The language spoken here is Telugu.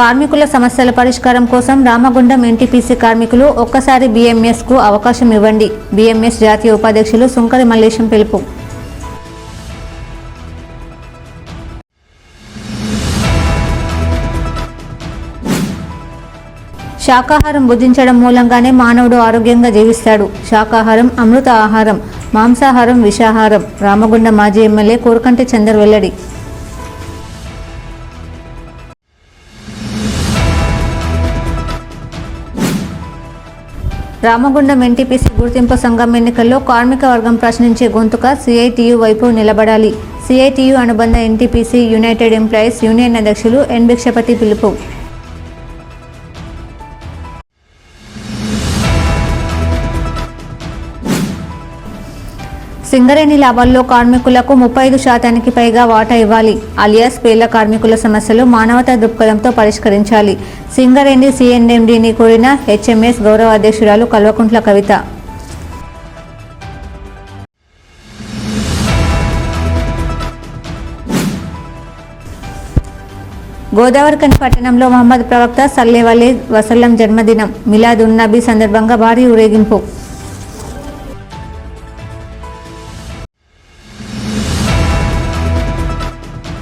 కార్మికుల సమస్యల పరిష్కారం కోసం రామగుండం ఎన్టీపీసీ కార్మికులు ఒక్కసారి బీఎంఎస్కు అవకాశం ఇవ్వండి. బీఎంఎస్ జాతీయ ఉపాధ్యక్షులు సుంకరి మల్లేశం పిలుపు. శాకాహారం భుజించడం మూలంగానే మానవుడు ఆరోగ్యంగా జీవిస్తాడు. శాకాహారం అమృత ఆహారం, మాంసాహారం విషాహారం. రామగుండం మాజీ ఎమ్మెల్యే కోరకంటి చందర్ వెల్లడి. రామగుండం ఎన్టీపీసీ గుర్తింపు సంఘం ఎన్నికల్లో కార్మిక వర్గం ప్రశ్నించే గొంతుక సిఐటియు వైపు నిలబడాలి. సిఐటియు అనుబంధ ఎన్టీపీసీ యునైటెడ్ ఎంప్లాయీస్ యూనియన్ అధ్యక్షులు ఎన్ భిక్షపతి పిలుపు. సింగరేణి లాభాల్లో కార్మికులకు 35% పైగా వాటా ఇవ్వాలి. అలియాస్ పేర్ల కార్మికుల సమస్యలు మానవతా దృక్పథంతో పరిష్కరించాలి. సింగరేణి సిఎన్ఎండిని కోరిన హెచ్ఎంఎస్ గౌరవ అధ్యక్షురాలు కల్వకుంట్ల కవిత. గోదావరిఖని పట్టణంలో మహమ్మద్ ప్రవక్త సల్లెవలే వసల్లం జన్మదినం మిలాద్ ఉన్ నబీ సందర్భంగా భారీ ఊరేగింపు.